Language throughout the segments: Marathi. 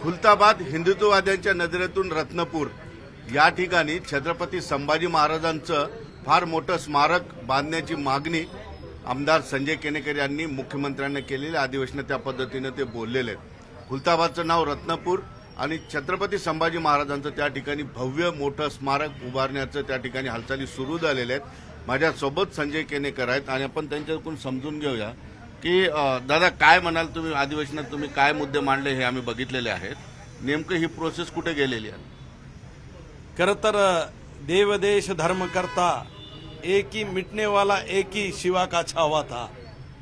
खुलताबाद हिंदुत्ववाद्यांच्या नजरेतून रत्नपूर या ठिकाणी छत्रपती संभाजी महाराजांचं फार मोठं स्मारक बांधण्याची मागणी आमदार संजय केनेकर यांनी मुख्यमंत्र्यांना केलेली अधिवेशनात त्या पद्धतीने ते बोललेले आहेत। खुलताबादचं नाव रत्नपूर आणि छत्रपती संभाजी महाराजांचं त्या ठिकाणी भव्य मोठं स्मारक उभारण्याचं त्या ठिकाणी हालचाली सुरू झालेल्या आहेत। माझ्यासोबत संजय केनेकर आहेत आणि आपण त्यांच्याकडून समजून घेऊया की दादा काय म्हणाल तुम्ही, अधिवेशनात तुम्ही काय मुद्दे मांडले हे आम्ही बघितलेले आहेत, नेमकं ही प्रोसेस कुठे गेलेली आहे? खरं तर देव देश धर्म करता एक ही मिटने वाला एक ही शिवा का छावा था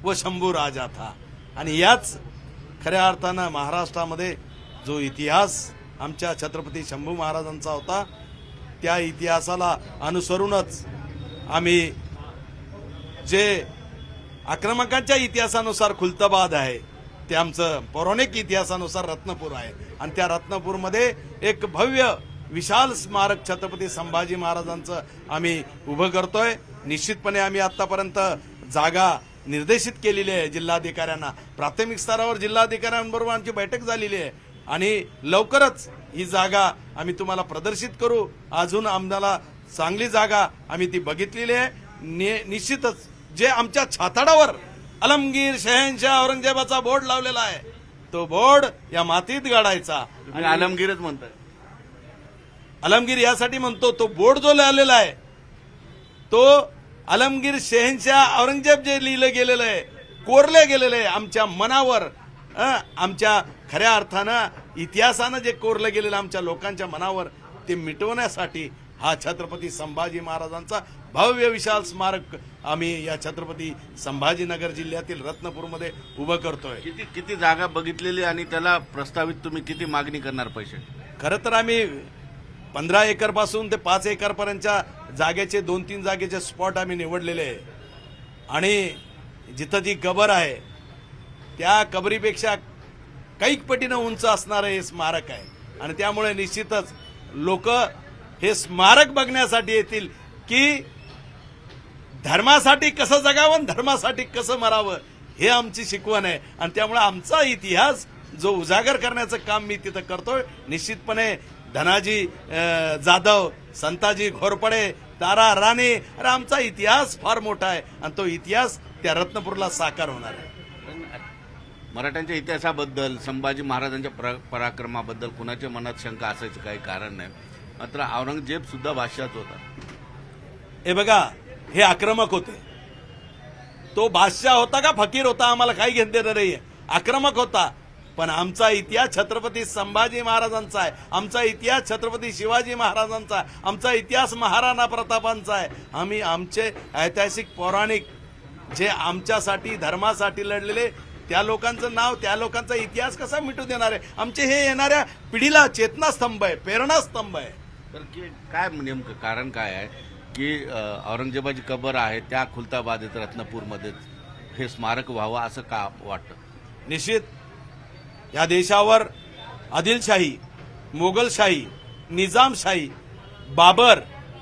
वो शंभू राजा था। आणि याच खऱ्या अर्थानं महाराष्ट्रामध्ये जो इतिहास आमच्या छत्रपती शंभू महाराजांचा होता त्या इतिहासाला अनुसरूनच आम्ही जे आक्रमकांच्या इतिहासानुसार खुलताबाद आहे ते आमचं पौराणिक इतिहासानुसार रत्नपूर आहे आणि त्या रत्नपूरमध्ये एक भव्य विशाल स्मारक छत्रपती संभाजी महाराजांचं आम्ही उभं करतोय। निश्चितपणे आम्ही आतापर्यंत जागा निर्देशित केलेली आहे जिल्हाधिकाऱ्यांना, प्राथमिक स्तरावर जिल्हाधिकाऱ्यांबरोबर आमची बैठक झालेली आहे आणि लवकरच ही जागा आम्ही तुम्हाला प्रदर्शित करू। अजून आम्हाला चांगली जागा आम्ही ती बघितलेली आहे। निश्चितच जे आमच्या छाताडावर अलमगीर शहनशाह औरंगजेबाचा बोर्ड लावलेला आहे तो बोर्ड या मातीत गाडायचा। तुम्ही आलमगीरच म्हणताय? अलमगीर यासाठी म्हणतो तो बोर्ड जो लावलेला आहे तो अलमगीर शहनशाह औरंगजेब जे लिहिलं गेलेलं आहे, कोरले गेलेलं आहे आमच्या मनावर, आमच्या खऱ्या अर्थानं इतिहासानं जे कोरलं गेलेलं आमच्या लोकांच्या मनावर ते मिटवण्यासाठी हा छत्रपती संभाजी महाराजांचा भव्य विशाल स्मारक आम्ही या छत्रपती संभाजीनगर जिल्ह्यातील रत्नपूरमध्ये उभं करतोय। किती जागा बघितलेली आणि त्याला प्रस्तावित तुम्ही किती मागणी करणार पैसे? खरं तर आम्ही 15 एकर पासून ते 5 एकर पर्यंतच्या जागेचे 2-3 जागेचे स्पॉट आम्ही निवडलेले आहे आणि जिथं ती कबर आहे त्या कबरीपेक्षा कैक पटीनं उंच असणारं हे स्मारक आहे आणि त्यामुळे निश्चितच लोक हे स्मारक बघण्यासाठी येतील की धर्मासाठी कसं जगावं, धर्मासाठी कसं मरावं हे आमची शिकवण आहे आणि त्यामुळे आमचा इतिहास जो उजागर करण्याचं काम मी तिथं करतोय। निश्चितपणे धनाजी जाधव, संताजी घोरपडे, तारा राणे, अरे आमचा इतिहास फार मोठा आहे आणि तो इतिहास त्या रत्नपूरला साकार होणार आहे। मराठ्यांच्या इतिहासाबद्दल, संभाजी महाराजांच्या पराक्रमाबद्दल कुणाच्या मनात शंका असायचं काही कारण नाही, मात्र औरंगजेब सुद्धा बादशाहच होता। हे बघा, हे आक्रमक होते, तो बादशाह होता का फकीर होता आम्हाला काही घेणं देणं नाहीये, आक्रमक होता। पण आमचा इतिहास छत्रपती संभाजी महाराजांचा आहे, आमचा इतिहास छत्रपती शिवाजी महाराजांचा आहे, आमचा इतिहास महाराणा प्रतापांचा आहे। आम्ही आमचे ऐतिहासिक पौराणिक जे आमच्यासाठी धर्मासाठी लढलेले त्या लोकांचं नाव, त्या लोकांचा इतिहास कसा मिटू देणार आहे? आमचे हे येणाऱ्या पिढीला चेतनास्तंभ आहे, प्रेरणास्तंभ आहे। तर काय नेमकं कारण काय आहे की औरंगजेबाची कबर आहे त्या खुलताबाद रत्नपूरमध्ये हे स्मारक व्हावं असं का वाटतं? निश्चित या देशावर आदिलशाही, मोगलशाही, निजामशाही, बाबर,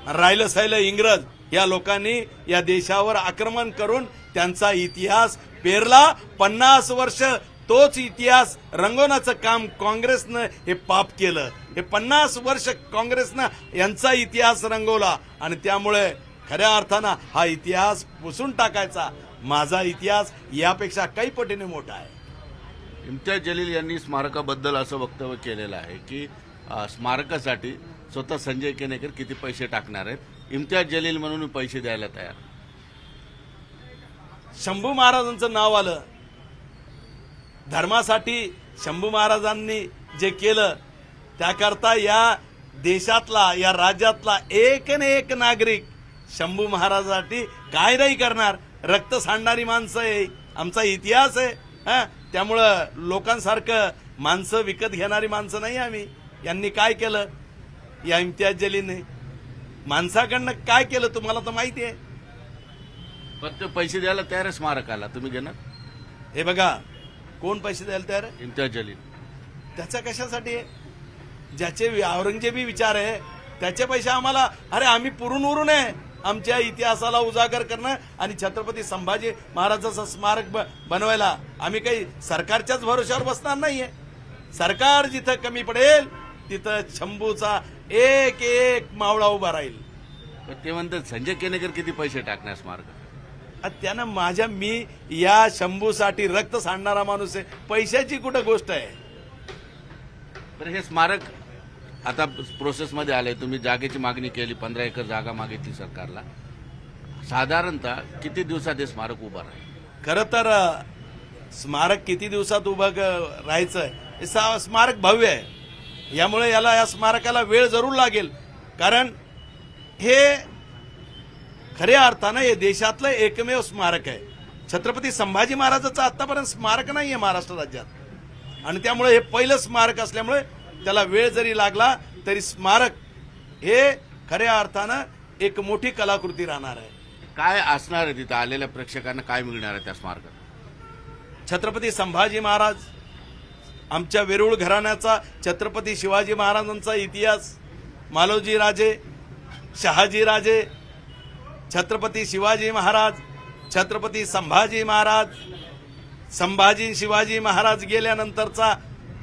राहिलं साहिलं इंग्रज या लोकांनी या देशावर आक्रमण करून त्यांचा इतिहास पेरला। 50 वर्ष तोच इतिहास रंगवण्याचं काम काँग्रेसनं हे पाप केलं। हे 50 वर्ष काँग्रेसनं यांचा इतिहास रंगवला आणि त्यामुळे खऱ्या अर्थानं हा इतिहास पुसून टाकायचा। माझा इतिहास यापेक्षा काही पटीने मोठा आहे। इम्तियाज जलील यांनी स्मारकाबद्दल असं वक्तव्य केलेलं आहे की स्मारकासाठी स्वतः संजय केनेकर किती पैसे टाकणार आहेत, इम्तियाज जलील म्हणून पैसे द्यायला तयार। शंभू महाराजांचं नाव आलं, धर्मासाठी शंभू महाराजांनी जे केलं त्याकरता या देशातला, या राज्यातला एक न एक नागरिक शंभू महाराजांसाठी काय नाही करणार? रक्त सांडणारी माणसं आहे, आमचा इतिहास आहे। त्यामुळं लोकांसारखं माणसं विकत घेणारी माणसं नाही आम्ही। यांनी काय केलं या इम्तियाज जलीलने? माणसाकडनं काय केलं तुम्हाला तर माहिती आहे। पण ते पैसे द्यायला तयार आहे स्मारकाला, तुम्ही घेणार? हे बघा, कोण पैसे द्यायला तयार आहे? इम्तियाज जलील। त्याच्या कशासाठी आहे? ज्याचे औरंगजेबी विचार आहे त्याचे पैसे आम्हाला, अरे आम्ही पुरून उरून आहे आमच्या इतिहासाला उजागर करणं आणि छत्रपती संभाजी महाराजांचं स्मारक बनवायला। आम्ही काही सरकारच्याच भरोश्यावर बसणार नाहीये। सरकार जिथं कमी पडेल तिथं शंभूचा एक एक मावळा उभा राहील. पण ते म्हणतात संजय केनेकर किती पैसे टाकणार स्मारक. त्यानं मी या शंभूसाठी रक्त सांडणारा माणूस आहे. पैशाची कुठं गोष्ट आहे. तर हे स्मारक आता प्रोसेसमध्ये आलंय. तुम्ही जागेची मागणी केली, 15 एकर जागा मागितली सरकारला. साधारणतः किती दिवसात हे स्मारक उभं राहील. खरं तर स्मारक किती दिवसात उभं राहायचं हे स्मारक भव्य आहे. यामुळे या स्मारकाला वेळ जरूर लागेल. कारण हे खऱ्या अर्थानं हे देशातलं एकमेव स्मारक आहे. छत्रपती संभाजी महाराजांचं आतापर्यंत स्मारक नाहीये महाराष्ट्र राज्यात. आणि त्यामुळे हे पहिलं स्मारक असल्यामुळे त्याला वेळ जरी लागला तरी स्मारक हे खऱ्या अर्थानं एक मोठी कलाकृती राहणार आहे. काय असणार आहे तिथं आलेल्या प्रेक्षकांना, काय मिळणार आहे त्या स्मारकात. छत्रपती संभाजी महाराज, आमच्या वेरूळ घराण्याचा, छत्रपती शिवाजी महाराजांचा इतिहास, मालोजी राजे, शहाजी राजे, छत्रपती शिवाजी महाराज, छत्रपती संभाजी महाराज, संभाजी शिवाजी महाराज गेल्यानंतरचा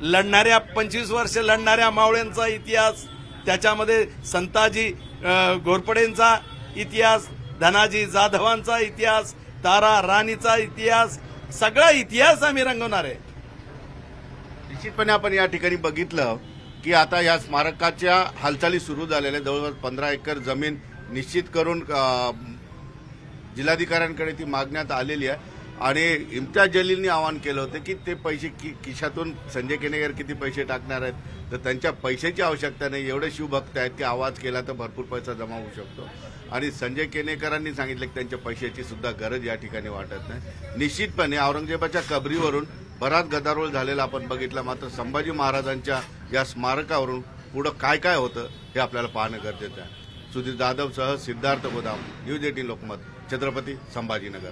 लढणाऱ्या 25 वर्ष लढणाऱ्या मावळ्यांचा इतिहास, त्याच्यामध्ये संताजी घोरपडेंचा इतिहास, धनाजी जाधवांचा इतिहास, तारा राणीचा इतिहास, सगळा इतिहास आम्ही रंगवणार आहे. निश्चितपणे आपण या ठिकाणी बघितलं की आता या स्मारकाच्या हालचाली सुरू झालेल्या. जवळजवळ 15 एकर जमीन निश्चित करून जिल्हाधिकाऱ्यांकडे ती मागण्यात आलेली आहे. आणि इम्तियाज जलीलनी आवाहन केलं होतं की ते पैसे खिशातून संजय केनेकर किती पैसे टाकणार आहेत, तर त्यांच्या पैशाची आवश्यकता नाही. एवढे शिवभक्त आहेत की आवाज केला तर भरपूर पैसा जमा होऊ शकतो. आणि संजय केनेकरांनी सांगितलं की त्यांच्या पैशाची सुद्धा गरज या ठिकाणी वाटत नाही. निश्चितपणे औरंगजेबाच्या कबरीवरून बराच गदारोळ झालेला आपण बघितला. मात्र संभाजी महाराजांच्या या स्मारकावरून पुढं काय काय होतं हे आपल्याला पाहणं गरजेचं आहे. सुधीर जाधवसह सिद्धार्थ गोदाम, न्यूज 18 लोकमत, छत्रपती संभाजीनगर.